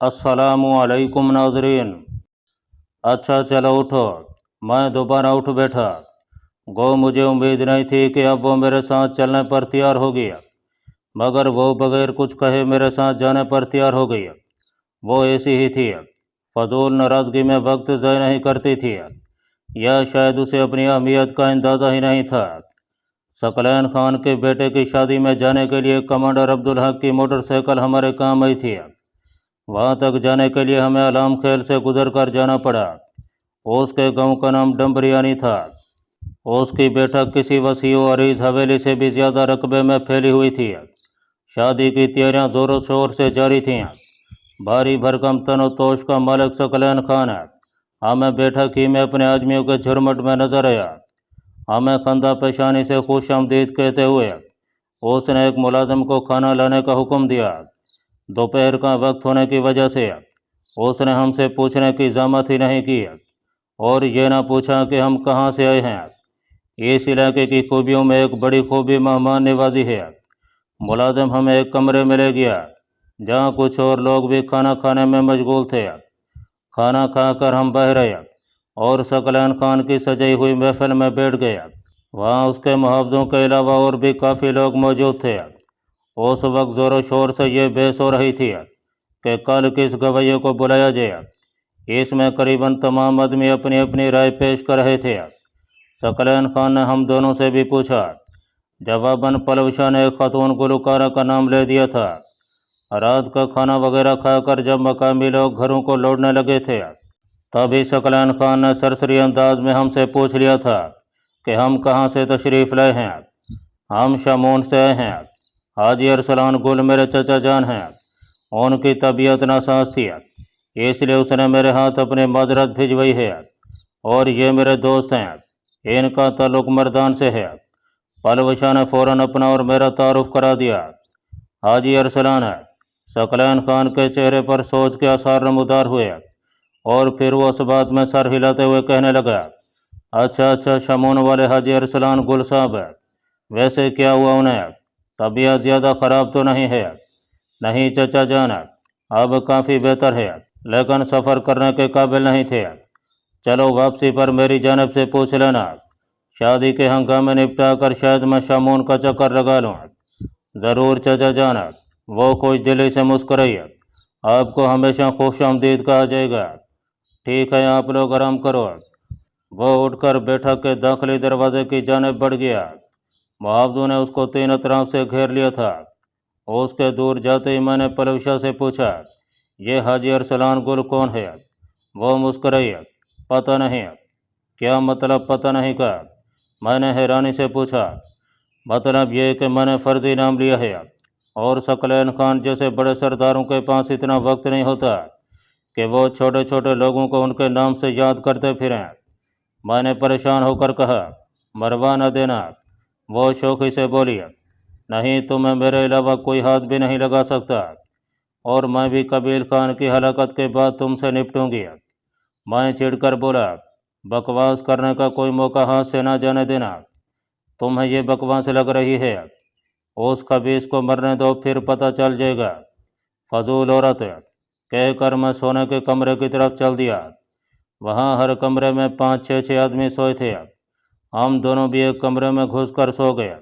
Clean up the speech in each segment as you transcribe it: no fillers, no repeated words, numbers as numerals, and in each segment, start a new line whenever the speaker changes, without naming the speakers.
अस्सलामु अलैकुम नाजरीन। अच्छा चलो उठो। मैं दोबारा उठ बैठा। गो मुझे उम्मीद नहीं थी कि अब वो मेरे साथ चलने पर तैयार हो गया, मगर वो बगैर कुछ कहे मेरे साथ जाने पर तैयार हो गई। वो ऐसी ही थी, फजूल नाराज़गी में वक्त ज़ाय नहीं करती थी, या शायद उसे अपनी अहमियत का अंदाज़ा ही नहीं था। सकलैन खान के बेटे की शादी में जाने के लिए कमांडर अब्दुल हक की मोटरसाइकिल हमारे काम आई थी। वहाँ तक जाने के लिए हमें अलाम खेल से गुजर कर जाना पड़ा। उसके गांव का नाम डम्बरियानी था। उसकी बैठक किसी वसी और अरीज हवेली से भी ज़्यादा रकबे में फैली हुई थी। शादी की तैयारियां ज़ोरों शोर से जारी थीं। भारी भरकम तनो तोश का मालिक सकलैन खान है। हमें बैठक ही में अपने आदमियों के झुरमुट में नजर आया। हमें खंदा पेशानी से खुश आमदीद कहते हुए उसने एक मुलाजिम को खाना लाने का हुक्म दिया। दोपहर का वक्त होने की वजह से उसने हमसे पूछने की ज़हमत ही नहीं की, और ये ना पूछा कि हम कहाँ से आए हैं। इस इलाके की खूबियों में एक बड़ी खूबी मेहमान नवाजी है। मुलाजिम हमें एक कमरे में ले गया जहाँ कुछ और लोग भी खाना खाने में मशगूल थे। खाना खाकर हम बाहर आए और सकलैन खान की सजाई हुई महफिल में बैठ गए। वहाँ उसके मुहावजों के अलावा और भी काफ़ी लोग मौजूद थे। उस वक्त ज़ोरों शोर से ये बहस हो रही थी कि कल किस गवैये को बुलाया जाए। इसमें करीबन तमाम आदमी अपनी अपनी राय पेश कर रहे थे। सकलैन खान ने हम दोनों से भी पूछा। जवाबन पलवशा ने एक खातून गुलकारा का नाम ले दिया था। रात का खाना वगैरह खाकर जब मकामी लोग घरों को लौटने लगे थे, तभी सकलैन खान ने सरसरी अंदाज में हमसे पूछ लिया था कि हम कहाँ से तशरीफ़ लाए हैं। हम शमून से आए हैं। हाजी अरसलान गुल मेरे चचा जान हैं। उनकी तबीयत नासाज थी, इसलिए उसने मेरे हाथ अपनी माजरत भिजवाई है। और ये मेरे दोस्त हैं, इनका ताल्लुक मर्दान से है। पलवशा ने फ़ौरन अपना और मेरा तारुफ करा दिया। हाजी अरसलान है। सकलैन खान के चेहरे पर सोच के आसार नमूदार हुए, और फिर वो उस बात में सर हिलाते हुए कहने लगा, अच्छा अच्छा, शमून वाले हाजी अरसलान गुल साहब है। वैसे क्या हुआ उन्हें? तबीयत ज़्यादा ख़राब तो नहीं है? नहीं चचा जान, अब काफ़ी बेहतर है, लेकिन सफ़र करने के काबिल नहीं थे। चलो वापसी पर मेरी जानब से पूछ लेना। शादी के हंगामे निपटा कर शायद मैं शमून का चक्कर लगा लूँ। ज़रूर चचा जान। वो खुश दिली से मुस्कुराई। आपको हमेशा खुश आमदीद कहा जाएगा। ठीक है, आप लोग आराम करो। वो उठकर बैठक के दाखिली दरवाजे की जानिब बढ़ गया। मुआवजों ने उसको तीन अतराफ से घेर लिया था। उसके दूर जाते ही मैंने पलवशा से पूछा, ये हाजी अरसलान गुल कौन है? वो मुस्कुराई। पता नहीं। क्या मतलब पता नहीं का? मैंने हैरानी से पूछा। मतलब ये कि मैंने फ़र्ज़ी नाम लिया है, और सकलैन खान जैसे बड़े सरदारों के पास इतना वक्त नहीं होता कि वो छोटे छोटे लोगों को उनके नाम से याद करते फिरें। मैंने परेशान होकर कहा, मरवा न देना। वो शौक़ी से बोली, नहीं, तुम्हें मेरे अलावा कोई हाथ भी नहीं लगा सकता, और मैं भी कबील खान की हलाकत के बाद तुमसे निपटूंगी। मैं चिढ़कर बोला, बकवास करने का कोई मौका हाथ से ना जाने देना। तुम्हें ये बकवास लग रही है? उस खबीस को मरने दो, फिर पता चल जाएगा। फजूल औरत, कहकर मैं सोने के कमरे की तरफ चल दिया। वहाँ हर कमरे में 5-6 आदमी सोए थे। हम दोनों भी एक कमरे में घुसकर सो गए।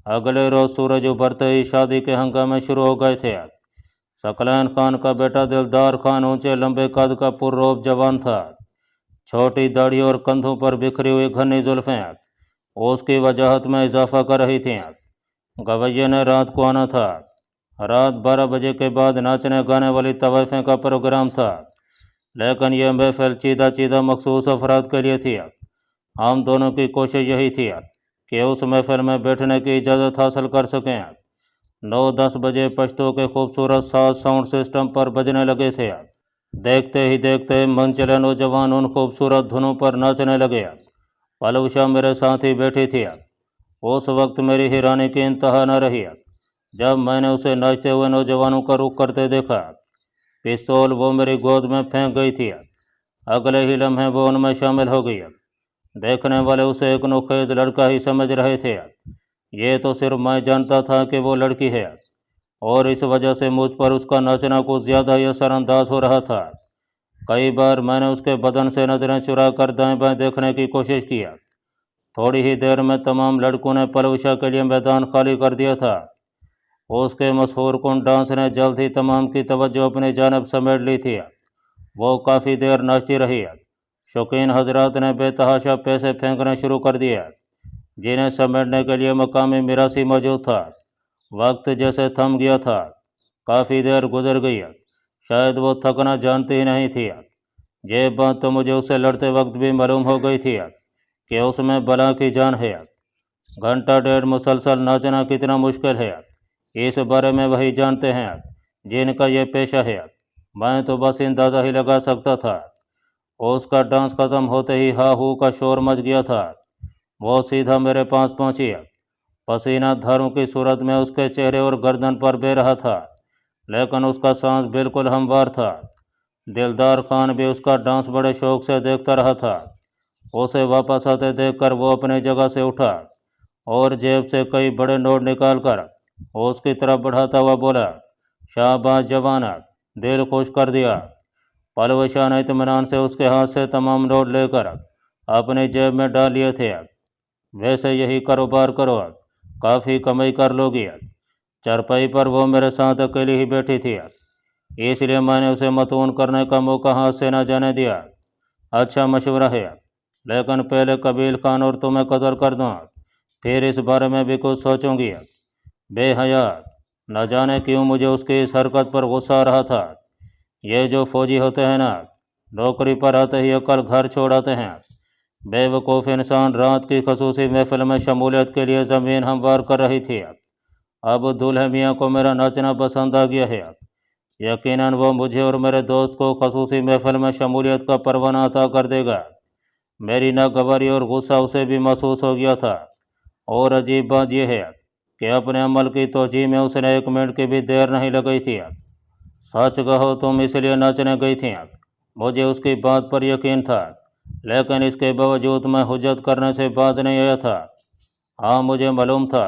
अगले रोज़ सूरज उभरते ही शादी के हंगामे शुरू हो गए थे। सकलैन खान का बेटा दिलदार खान ऊंचे लंबे कद का पुररोब जवान था। छोटी दाढ़ी और कंधों पर बिखरी हुई घनी जुल्फ़ें उसकी वजाहत में इजाफा कर रही थीं। गवैये ने रात को आना था। रात 12 बजे के बाद नाचने गाने वाली तवाइफ़ें का प्रोग्राम था, लेकिन यह महफिल चीदा चीदा मखसूस अफराद के लिए थी। हम दोनों की कोशिश यही थी कि उस महफिल में बैठने की इजाज़त हासिल कर सकें। 9-10 बजे पश्तो के खूबसूरत साज साउंड सिस्टम पर बजने लगे थे। देखते ही देखते मन चले नौजवान उन खूबसूरत धुनों पर नाचने लगे। पलवशा मेरे साथ ही बैठी थी। उस वक्त मेरी हैरानी की इंतहा न रही जब मैंने उसे नाचते हुए नौजवानों का रुख करते देखा। पिस्तौल वो मेरी गोद में फेंक गई थी। अगले ही लम्हे वो उनमें शामिल हो गई। देखने वाले उसे एक नुखेज लड़का ही समझ रहे थे। ये तो सिर्फ मैं जानता था कि वो लड़की है। اور اس وجہ سے مجھ پر اس کا ناچنا کچھ زیادہ ہی اثر انداز ہو رہا تھا۔ کئی بار میں نے اس کے بدن سے نظریں چرا کر دائیں بائیں دیکھنے کی کوشش کیا۔ تھوڑی ہی دیر میں تمام لڑکوں نے پلوشا کے لیے میدان خالی کر دیا تھا۔ اس کے مسحور کن ڈانس نے جلد ہی تمام کی توجہ اپنی جانب سمیٹ لی تھی۔ وہ کافی دیر ناچتی رہی۔ شوقین حضرات نے بے تحاشا پیسے پھینکنے شروع کر دیے، جنہیں سمیٹنے کے لیے مقامی میراثی موجود تھا۔ وقت جیسے تھم گیا تھا۔ کافی دیر گزر گئی، شاید وہ تھکنا جانتی ہی نہیں تھی۔ یہ بات تو مجھے اسے لڑتے وقت بھی معلوم ہو گئی تھی کہ اس میں بلا کی جان ہے۔ گھنٹہ ڈیڑھ مسلسل ناچنا کتنا مشکل ہے، اس بارے میں وہی جانتے ہیں جن کا یہ پیشہ ہے۔ میں تو بس اندازہ ہی لگا سکتا تھا۔ اس کا ڈانس ختم ہوتے ہی ہا ہو کا شور مچ گیا تھا۔ وہ سیدھا میرے پاس پہنچی۔ پسینہ دھاروں کی صورت میں اس کے چہرے اور گردن پر بہہ رہا تھا، لیکن اس کا سانس بالکل ہموار تھا۔ دلدار خان بھی اس کا ڈانس بڑے شوق سے دیکھتا رہا تھا۔ اسے واپس آتے دیکھ کر وہ اپنی جگہ سے اٹھا اور جیب سے کئی بڑے نوٹ نکال کر اس کی طرف بڑھاتا ہوا بولا، شاباش جوان، دل خوش کر دیا۔ پلوشا نے اطمینان سے اس کے ہاتھ سے تمام نوٹ لے کر اپنی جیب میں ڈال لیے تھے۔ ویسے یہی کاروبار کرو، کافی کمائی کر لو گی۔ چارپائی پر وہ میرے ساتھ اکیلی ہی بیٹھی تھی، اس لیے میں نے اسے متون کرنے کا موقع ہاتھ سے نہ جانے دیا۔ اچھا مشورہ ہے، لیکن پہلے قبیل خان اور تمہیں قتل کر دوں، پھر اس بارے میں بھی کچھ سوچوں گی۔ بے حیا، نہ جانے کیوں مجھے اس کی اس حرکت پر غصہ آ رہا تھا۔ یہ جو فوجی ہوتے ہیں نا، نوکری پر آتے ہی عقل گھر چھوڑ آتے ہیں۔ بے وقوف انسان رات کی خصوصی محفل میں شمولیت کے لیے زمین ہموار کر رہی تھی۔ اب دولہے میاں کو میرا ناچنا پسند آ گیا ہے۔ یقیناً وہ مجھے اور میرے دوست کو خصوصی محفل میں شمولیت کا پروانہ عطا کر دے گا۔ میری ناگواری اور غصہ اسے بھی محسوس ہو گیا تھا، اور عجیب بات یہ ہے کہ اپنے عمل کی توجیہ میں اس نے 1 منٹ کی بھی دیر نہیں لگائی تھی۔ سچ کہو تم اس لیے ناچنے گئی تھی؟ مجھے اس کی بات پر یقین تھا، لیکن اس کے باوجود میں حجت کرنے سے باز نہیں آیا تھا۔ ہاں، مجھے معلوم تھا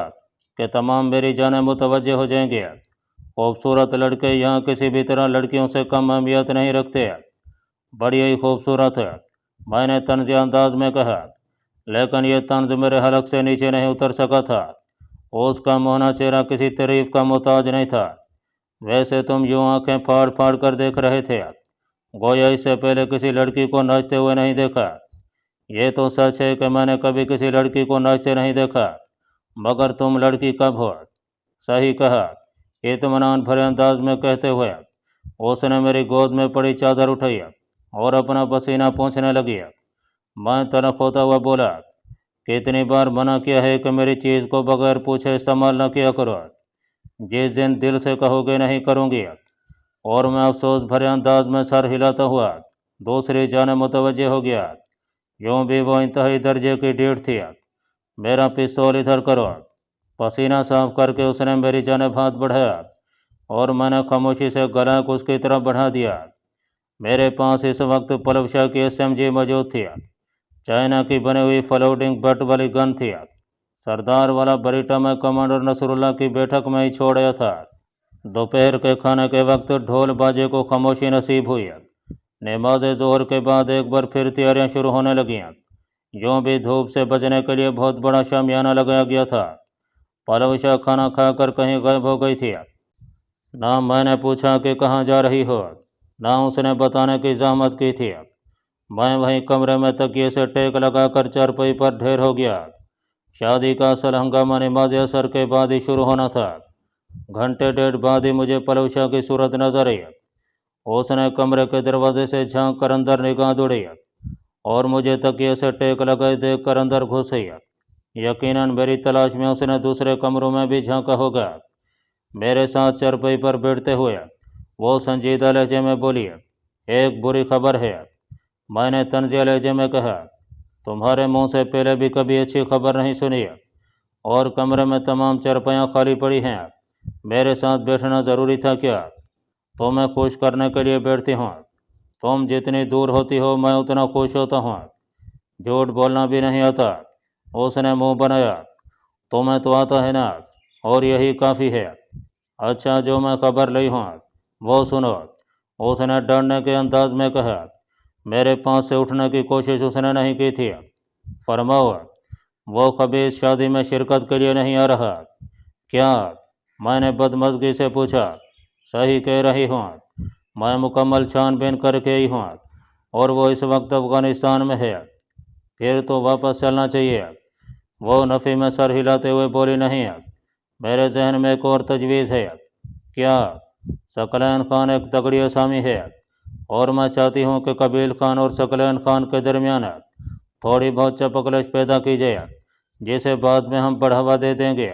کہ تمام میری جانب متوجہ ہو جائیں گے۔ خوبصورت لڑکے یہاں کسی بھی طرح لڑکیوں سے کم اہمیت نہیں رکھتے۔ بڑی ہی خوبصورت ہے، میں نے طنزیہ انداز میں کہا، لیکن یہ طنز میرے حلق سے نیچے نہیں اتر سکا تھا۔ اس کا موہنا چہرہ کسی تعریف کا محتاج نہیں تھا۔ ویسے تم یوں آنکھیں پھاڑ پھاڑ کر دیکھ رہے تھے، گویا اس سے پہلے کسی لڑکی کو ناچتے ہوئے نہیں دیکھا۔ یہ تو سچ ہے کہ میں نے کبھی کسی لڑکی کو ناچتے نہیں دیکھا، مگر تم لڑکی کب ہو؟ صحیح کہا، اطمینان بھرے انداز میں کہتے ہوئے اس نے میری گود میں پڑی چادر اٹھائی اور اپنا پسینہ پونچھنے لگی۔ میں تلخ ہوتا ہوا بولا، کتنی بار منع کیا ہے کہ میری چیز کو بغیر پوچھے استعمال نہ کیا کرو۔ جس دن دل سے کہو گے نہیں کروں گی۔ اور میں افسوس بھرے انداز میں سر ہلاتا ہوا دوسری جانب متوجہ ہو گیا۔ یوں بھی وہ انتہائی درجے کی ڈیڑھ تھی۔ میرا پستول ادھر کرو۔ پسینہ صاف کر کے اس نے میری جانب ہاتھ بڑھایا اور میں نے خاموشی سے گلا اس کی طرف بڑھا دیا۔ میرے پاس اس وقت پلوشا کی SMG موجود تھی۔ چائنا کی بنی ہوئی فلوٹنگ بٹ والی گن تھی۔ سردار والا بریٹا میں کمانڈر نصر اللہ کی بیٹھک میں ہی چھوڑ آیا تھا۔ دوپہر کے کھانے کے وقت ڈھول باجے کو خاموشی نصیب ہوئی۔ نماز ظہر کے بعد ایک بار پھر تیاریاں شروع ہونے لگیں۔ یوں بھی دھوپ سے بچنے کے لیے بہت بڑا شامیانہ لگایا گیا تھا۔ پلوشا کھانا کھا کر کہیں غائب ہو گئی تھی۔ نہ میں نے پوچھا کہ کہاں جا رہی ہو، نہ اس نے بتانے کی زحمت کی تھی۔ میں وہیں کمرے میں تکیے سے ٹیک لگا کر چارپائی پر ڈھیر ہو گیا۔ شادی کا اصل ہنگامہ نماز عصر کے بعد ہی شروع ہونا تھا۔ گھنٹے ڈیڑھ بعد ہی مجھے پلوشا کی صورت نظر آئی۔ اس نے کمرے کے دروازے سے جھانک کر اندر نگاہ دوڑی اور مجھے تکیے سے ٹیک لگائے دیکھ کر اندر گھس گئی۔ یقیناً میری تلاش میں اس نے دوسرے کمروں میں بھی جھانکا ہوگا۔ میرے ساتھ چارپائی پر بیٹھتے ہوئے وہ سنجیدہ لہجے میں بولی، ایک بری خبر ہے۔ میں نے طنزیہ لہجے میں کہا، تمہارے منہ سے پہلے بھی کبھی اچھی خبر نہیں سنی، اور کمرے میں تمام چارپائیاں خالی پڑی ہیں۔ میرے ساتھ بیٹھنا ضروری تھا کیا؟ تمہیں خوش کرنے کے لیے بیٹھتی ہوں۔ تم جتنی دور ہوتی ہو میں اتنا خوش ہوتا ہوں۔ جھوٹ بولنا بھی نہیں آتا، اس نے منہ بنایا۔ تمہیں تو آتا ہے نا، اور یہی کافی ہے۔ अच्छा, जो मैं खबर ली हूँ वो सुनो। उसने डरने के अंदाज में कहा। मेरे पास से उठने की कोशिश उसने नहीं की थी। फरमाओ, वो कभी इस शादी में शिरकत के लिए नहीं आ रहा क्या? मैंने बदमज़गी से पूछा। सही कह रही हूँ, मैं मुकम्मल छानबीन करके ही हूँ और वो इस वक्त अफ़गानिस्तान में है। फिर तो वापस चलना चाहिए। वो नफ़ी में सर हिलाते हुए बोली। नहीं, मेरे जहन में एक और तजवीज़ है। क्या? सकलैन खान एक तगड़ी असामी है और मैं चाहती हूँ कि कबील खान और सकलैन खान के दरमियान थोड़ी बहुत चपकलश पैदा की जाए, जिसे बाद में हम बढ़ावा दे देंगे।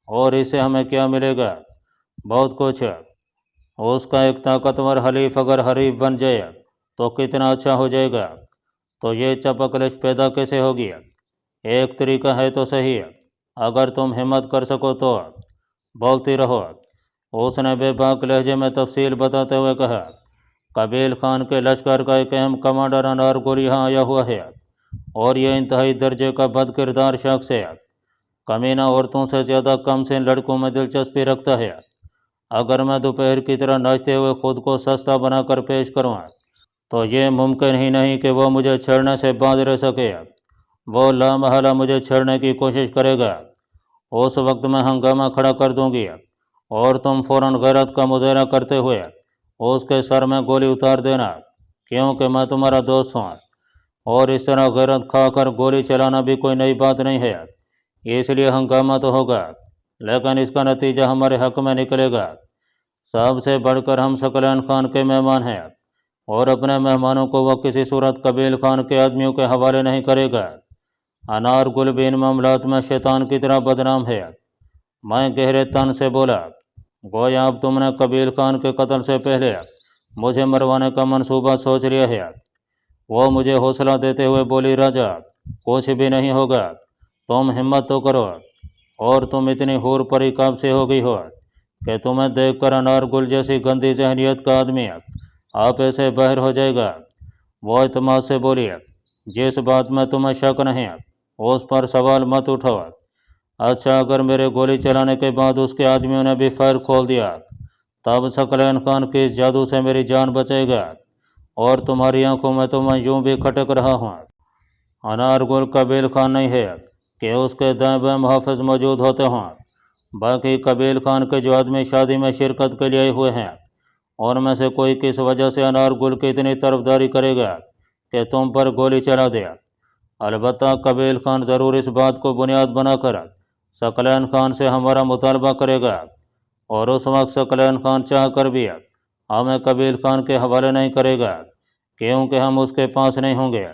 और इससे हमें क्या मिलेगा? बहुत कुछ। उसका एक ताकतवर हलीफ अगर हरीफ बन जाए तो कितना अच्छा हो जाएगा। तो ये चपकलश पैदा कैसे होगी? एक तरीका है तो सही, अगर तुम हिम्मत कर सको तो बोलती रहो। उसने बेबाक लहजे में तफसील बताते हुए कहा। कबील खान के लश्कर का एक अहम कमांडर अनारगुल यहाँ आया हुआ है और यह इंतहाई दर्जे का बदकिरदार शख्स है। कमीना औरतों से ज़्यादा कम से लड़कों में दिलचस्पी रखता है। अगर मैं दोपहर की तरह नाचते हुए खुद को सस्ता बनाकर पेश करूँ तो ये मुमकिन ही नहीं कि वो मुझे छेड़ने से बांध रह सके। वो लामहला मुझे छेड़ने की कोशिश करेगा। उस वक्त मैं हंगामा खड़ा कर दूंगी और तुम फ़ौरन गैरत का मुजाहरा करते हुए उसके सर में गोली उतार देना, क्योंकि मैं तुम्हारा दोस्त हूँ और इस तरह गैरत खा कर गोली चलाना भी कोई नई बात नहीं है। इसलिए हंगामा तो होगा, लेकिन इसका नतीजा हमारे हक में निकलेगा। सबसे बढ़कर हम सकलैन खान के मेहमान हैं और अपने मेहमानों को वह किसी सूरत कबील खान के आदमियों के हवाले नहीं करेगा। अनारगुल भी इन मामलात में शैतान की तरह बदनाम है। मैं गहरे तन से बोला। गोया अब तुमने कबील खान के कत्ल से पहले मुझे मरवाने का मंसूबा सोच लिया है। वो मुझे हौसला देते हुए बोली। राजा, कुछ भी नहीं होगा, तुम हिम्मत तो करो। और तुम इतनी हूर परी कब से हो गई हो कि तुम्हें देखकर अनारगुल जैसी गंदी जहनीत का आदमी आप ऐसे बाहर हो जाएगा। वो इत्मीनान से बोली। जिस बात में तुम्हें शक नहीं उस पर सवाल मत उठाओ। अच्छा, अगर मेरे गोली चलाने के बाद उसके आदमियों ने भी फायर खोल दिया तब सकलैन खान के इस जादू से मेरी जान बचेगा और तुम्हारी आंखों में तो मैं यूं भी खटक रहा हूँ। अनारगुल कबील खान नहीं है कि उसके दाएं बाएं मुहाफ़िज़ मौजूद होते हों। बाकी कबील खान के जो आदमी शादी में शिरकत के लिए आए हुए हैं उनमें से कोई किस वजह से अनारगुल की इतनी तरफदारी करेगा कि तुम पर गोली चला दे। अलबत्ता कबील खान ज़रूर इस बात को बुनियाद बनाकर सकलैन खान से हमारा मुतालबा करेगा और उस वक्त सकलैन खान चाह कर भी हमें कबील खान के हवाले नहीं करेगा, क्योंकि हम उसके पास नहीं होंगे।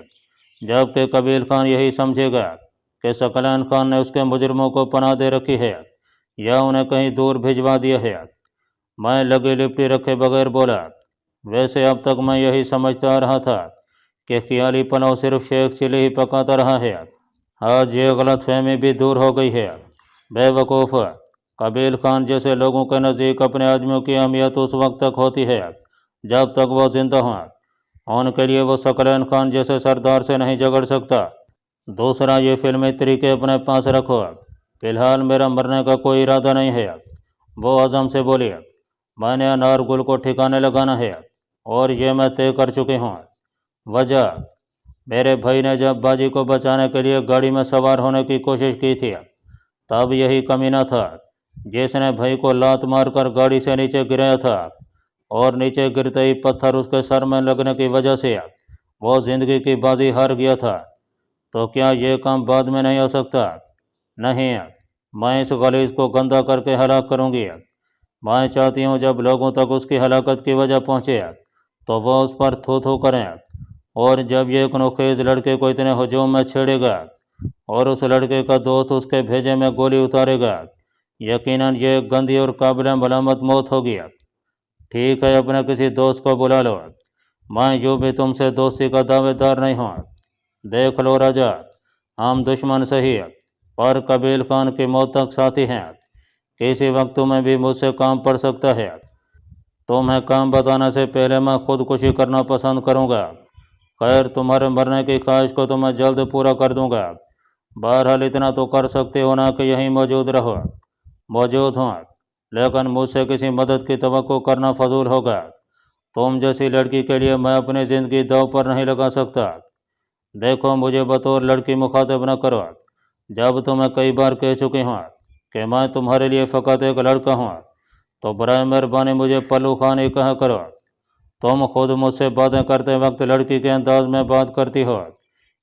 जबकि कबील खान यही समझेगा कि सकलैन खान ने उसके मुजरमों को पनाह दे रखी है या उन्हें कहीं दूर भिजवा दिया है। मैं लगी लिपटी रखे बगैर बोला। वैसे अब तक मैं यही समझता रहा था कि ख्याली पनाव सिर्फ शेख चिली ही पकाता रहा है। आज ये गलत फहमी भी दूर हो गई है। बेवकूफ़, कबील खान जैसे लोगों के नज़दीक अपने आदमियों की अहमियत उस वक्त तक होती है जब तक वो जिंदा हों। उनके लिए वो सकलैन खान जैसे सरदार से नहीं झगड़ सकता। दूसरा, ये फिल्मी तरीके अपने पास रखो। फ़िलहाल मेरा मरने का कोई इरादा नहीं है। वो अज़म से बोली। मैंने अनारगुल को ठिकाने लगाना है और ये मैं तय कर चुकी हूँ। वजह, मेरे भाई ने जब बाजी को बचाने के लिए गाड़ी में सवार होने की कोशिश की थी तब यही कमीना था जिसने भाई को लात मारकर गाड़ी से नीचे गिराया था और नीचे गिरते ही पत्थर उसके सर में लगने की वजह से वो ज़िंदगी की बाजी हार गया था। तो क्या ये काम बाद में नहीं हो सकता? नहीं, मैं इस गलीज़ को गंदा करके हलाक करूँगी। मैं चाहती हूँ जब लोगों तक उसकी हलाकत की वजह पहुँचे तो वह उस पर थू थू करें, और जब ये एक नोखेज़ लड़के को इतने हजूम में छेड़ेगा और उस लड़के का दोस्त उसके भेजे में गोली उतारेगा, यकीनन ये एक गंदी और काबिल मलामत मौत होगी। ठीक है, अपने किसी दोस्त को बुला लो। मैं यूँ भी तुमसे दोस्ती का दावेदार नहीं हूँ। देख लो राजा, हम दुश्मन सही पर कबील खान की मौत तक साथी हैं। किसी वक्त तुम्हें भी मुझसे काम पड़ सकता है। तुम्हें काम बताने से पहले मैं खुदकुशी करना पसंद करूँगा। खैर, तुम्हारे मरने की ख्वाहिश को तो मैं जल्द पूरा कर दूँगा। बहरहाल इतना तो कर सकते हो ना कि यहीं मौजूद रहो। मौजूद हूँ, लेकिन मुझसे किसी मदद की तवक्को करना फजूल होगा। तुम जैसी लड़की के लिए मैं अपनी ज़िंदगी दांव पर नहीं लगा सकता। देखो, मुझे बतौर लड़की मुखातब न करो, जब तो मैं कई बार कह चुकी हूँ कि मैं तुम्हारे लिए फ़कत एक लड़का हूँ, तो बराए मेहरबानी मुझे पल्लू खान ही कहा करो। तुम खुद मुझसे बातें करते वक्त लड़की के अंदाज में बात करती हो,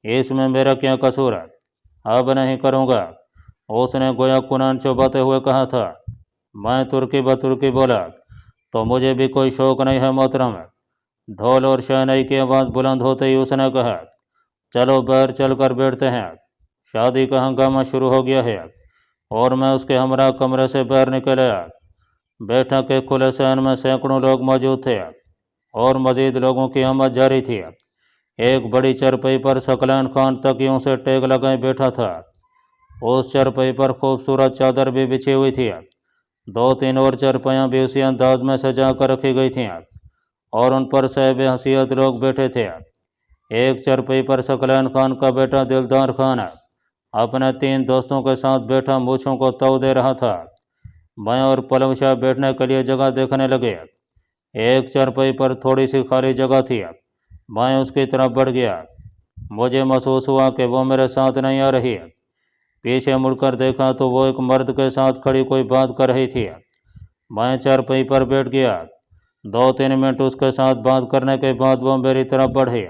इसमें मेरा क्या कसूर है? अब नहीं करूँगा, उसने गोया कुरान चुबाते हुए कहा था। मैं तुर्की ब तुर्की बोला, तो मुझे भी कोई शौक़ नहीं है मोहतरम। ढोल और शहनाई की आवाज़ बुलंद होते ही उसने कहा, चलो बाहर चल कर बैठते हैं, शादी का हंगामा शुरू हो गया है। और मैं उसके हमरा कमरे से बाहर निकल आया। बैठक के खुले सहन में सैकड़ों लोग मौजूद थे और मज़ीद लोगों की आमद जारी थी। एक बड़ी चरपई पर सकलैन खान तकियों से टेक लगाए बैठा था। उस चरपई पर खूबसूरत चादर भी बिछी हुई थी। दो तीन और चरपैयाँ भी उसी अंदाज में सजा कर रखी गई थीं और उन पर साहिब हसीयत लोग बैठे थे। एक चरपई पर सकलैन खान का बेटा दिलदार खान अपने 3 दोस्तों के साथ बैठा मूछों को तव दे रहा था। मैं और पलव शाह बैठने के लिए जगह देखने लगे। एक चरपई पर थोड़ी सी खाली जगह थी। मैं उसकी तरफ बढ़ गया। मुझे महसूस हुआ कि वो मेरे साथ नहीं आ रही। पीछे मुड़कर देखा तो वो एक मर्द के साथ खड़ी कोई बात कर रही थी। मैं चरपई पर बैठ गया। 2-3 मिनट उसके साथ बात करने के बाद वो मेरी तरफ बढ़ी।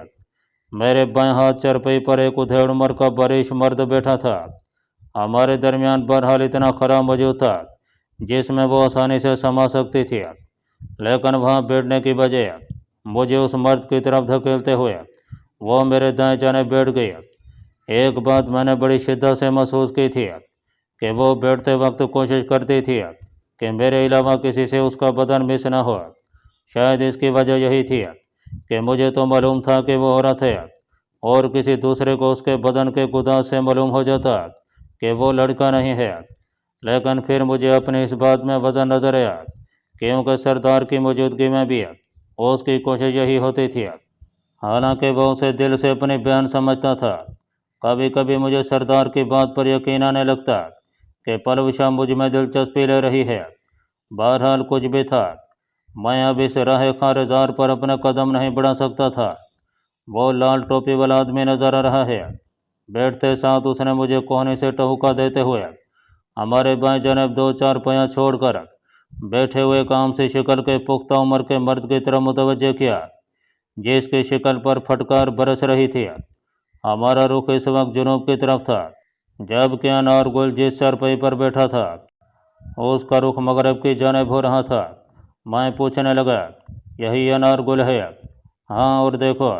मेरे बाएं हाथ चरपई पर एक उधेड़ उम्र का बरिश मर्द बैठा था। हमारे दरमियान बहरहाल इतना खला मौजूद था जिसमें वो आसानी से समा सकती थी, लेकिन वहाँ बैठने की बजाय मुझे उस मर्द की तरफ धकेलते हुए वो मेरे दाएं जाने बैठ गई। एक बात मैंने बड़ी शिद्दत से महसूस की थी कि वो बैठते वक्त कोशिश करती थी कि मेरे अलावा किसी से उसका बदन मिस न हो। शायद इसकी वजह यही थी कि मुझे तो मालूम था कि वो औरत है और किसी दूसरे को उसके बदन के गुदाज से मालूम हो जाता कि वो लड़का नहीं है। लेकिन फिर मुझे अपनी इस बात में वजन नज़र आया क्योंकि सरदार की मौजूदगी में भी उसकी कोशिश यही होती थी। हालांकि वह उसे दिल से अपनी बहन समझता था। कभी कभी मुझे सरदार की बात पर यकीन आने लगता कि पलव शाह मुझ में दिलचस्पी ले रही है। बहरहाल कुछ भी था, मैं अब इस राह खारजार पर अपना कदम नहीं बढ़ा सकता था। वो लाल टोपी वाला आदमी नजर आ रहा है। बैठते साथ उसने मुझे कोहनी से टहुका देते हुए हमारे बाएं जनेब 2-4 पैया छोड़कर बैठे हुए काम से शक्ल के पुख्ता उम्र के मर्द की तरफ मुतवज्जे किया जिसकी शक्ल पर फटकार बरस रही थी। हमारा रुख इस वक्त जुनूब की तरफ था, जबकि अनारगुल जिस चारपाई पर बैठा था उसका रुख मगरब की जानिब हो रहा था। मैं पूछने लगा, यही अनारगुल है? हाँ, और देखो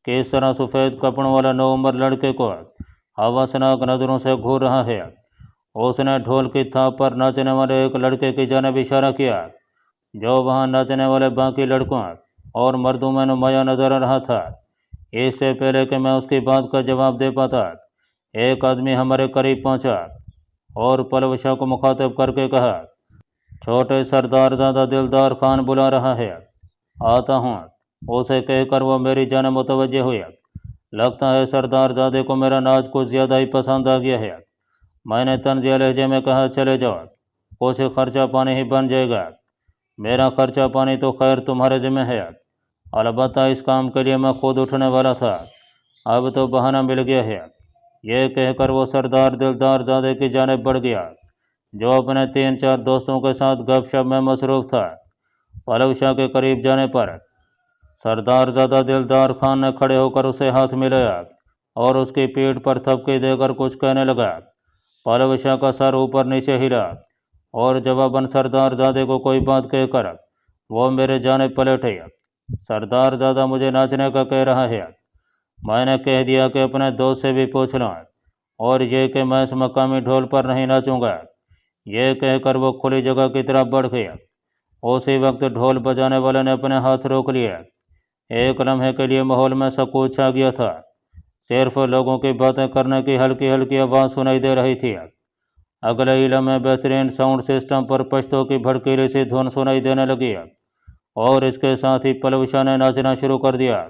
किस तरह सफ़ेद कपड़ों वाला नौउम्र लड़के को हवसनाक नज़रों से घूर रहा है। उसने ढोल की थाप पर नाचने वाले एक लड़के की जानिब इशारा किया जो वहाँ नाचने वाले बाकी लड़कों और मर्दों में नुमाया नजर आ रहा था। इससे पहले कि मैं उसकी बात का जवाब दे पाता, एक आदमी हमारे करीब पहुंचा और पलव शाह को मुखातिब करके कहा, छोटे सरदार ज़्यादा दिलदार खान बुला रहा है, आता हूँ। उसे कहकर वो मेरी जानिब मुतवज्जे हुए। लगता है सरदार ज़ादे को मेरा नाच कुछ ज़्यादा ही पसंद आ गया है। मैंने तंज़िया लहजे में कहा, चले जाओ, कुछ खर्चा पानी ही बन जाएगा। मेरा खर्चा पानी तो खैर तुम्हारे ज़िम्मे है, अलबत्ता इस काम के लिए मैं खुद उठने वाला था, अब तो बहाना मिल गया है। यह कहकर वो सरदार दिलदार ज़ादे की जानिब बढ़ गया जो अपने 3-4 दोस्तों के साथ गपशप में मसरूफ़ था। पलव शाह के करीब जाने पर सरदार ज़ादा दिलदार खान ने खड़े होकर उसे हाथ मिलाया और उसकी पीठ पर थपकी देकर कुछ कहने लगा। पलव शाह का सर ऊपर नीचे हिला और जवाबन सरदार ज़ादे को कोई बात कहकर वो मेरे जानिब पलटे। सरदार ज़ादा मुझे नाचने का कह रहा है। मैंने कह दिया कि अपने दोस्त से भी पूछ लो और ये कि मैं इस मकामी ढोल पर नहीं नाचूंगा। यह कहकर वो खुली जगह की तरफ बढ़ गया। उसी वक्त ढोल बजाने वाले ने अपने हाथ रोक लिए। एक लम्हे के लिए माहौल में सकूत छा गया था। सिर्फ लोगों की बातें करने की हल्की हल्की आवाज़ सुनाई दे रही थी। अगले ही लम्हे बेहतरीन साउंड सिस्टम पर पश्तों की भड़कीली सी धुन सुनाई देने लगी और इसके साथ ही पलव शाह ने नाचना शुरू कर दिया।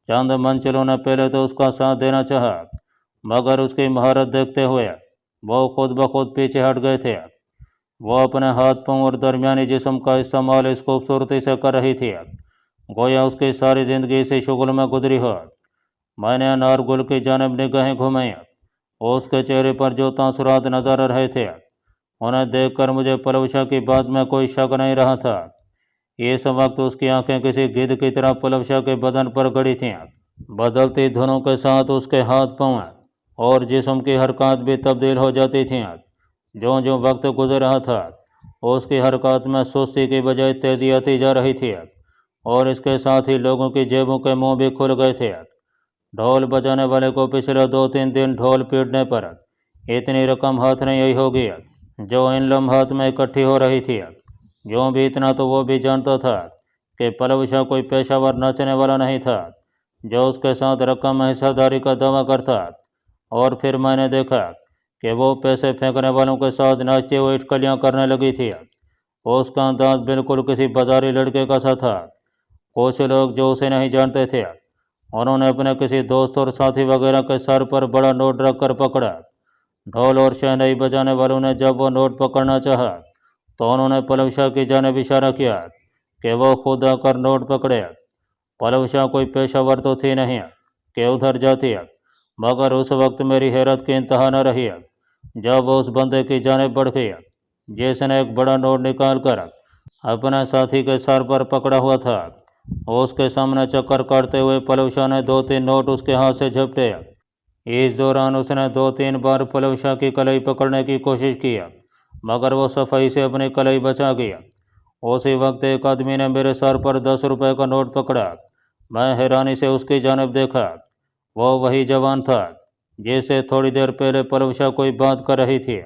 चंद मंचलों ने पहले तो उसका साथ देना चाहा, मगर उसकी महारत देखते हुए वो खुद ब खुद पीछे हट गए थे। वो अपने हाथ पांव और दरमियानी जिस्म का इस्तेमाल इस खूबसूरती से कर रही थी गोया उसकी सारी ज़िंदगी इसी शुगल में गुजरी हो। मैंने अनारगुल की जानब निगाहें घुमाई। उसके चेहरे पर जो तासुरात नजर आ रहे थे उन्हें देखकर मुझे पलवशा की बात में कोई शक नहीं रहा था। इस वक्त उसकी आंखें किसी गिद्ध की तरह पलवशा के बदन पर गड़ी थीं। बदलती धुनों के साथ उसके हाथ पांव और जिस्म की हरकत भी तब्दील हो जाती थीं। जो जो वक्त गुजर रहा था उसकी हरकत में सुस्ती की बजाय तेजी आती जा रही थी और इसके साथ ही लोगों की जेबों के मुंह भी खुल गए थे। ढोल बजाने वाले को पिछले 2-3 दिन ढोल पीटने पर इतनी रकम हाथ नहीं आई होगी जो इन लम्हात में इकट्ठी हो रही थी। यूँ भी इतना तो वो भी जानता था कि पलवशा कोई पेशावर नाचने वाला नहीं था जो उसके साथ रकम में हिस्सेदारी का दावा करता। और फिर मैंने देखा कि वो पैसे फेंकने वालों के साथ नाचते हुए इटकलियाँ करने लगी थी। उसका अंदाज बिल्कुल किसी बाजारी लड़के का सा था। कुछ लोग जो उसे नहीं जानते थे उन्होंने अपने किसी दोस्त और साथी वगैरह के सर पर बड़ा नोट रख कर पकड़ा। ढोल और शहनाई बजाने वालों ने जब वो नोट पकड़ना चाहा तो उन्होंने पलवशा की जानिब इशारा किया कि वो खुद आकर नोट पकड़े। पलवशा कोई पेशावर तो थी नहीं कि उधर जाती मगर उस वक्त मेरी हैरत की इंतहा न रही जब वो उस बंदे की जानिब बढ़ गई जिसने एक बड़ा नोट निकाल कर अपने साथी के सर पर पकड़ा हुआ था। उसके सामने चक्कर काटते हुए पलवशा ने 2-3 नोट उसके हाथ से झपटे। इस दौरान उसने 2-3 बार पलवशा की कलाई पकड़ने की कोशिश की मगर वो सफाई से अपनी कलाई बचा गया। उसी वक्त एक आदमी ने मेरे सर पर 10 रुपए का नोट पकड़ा। मैं हैरानी से उसकी जानब देखा। वो वही जवान था जिससे थोड़ी देर पहले पलवशा कोई बात कर रही थी।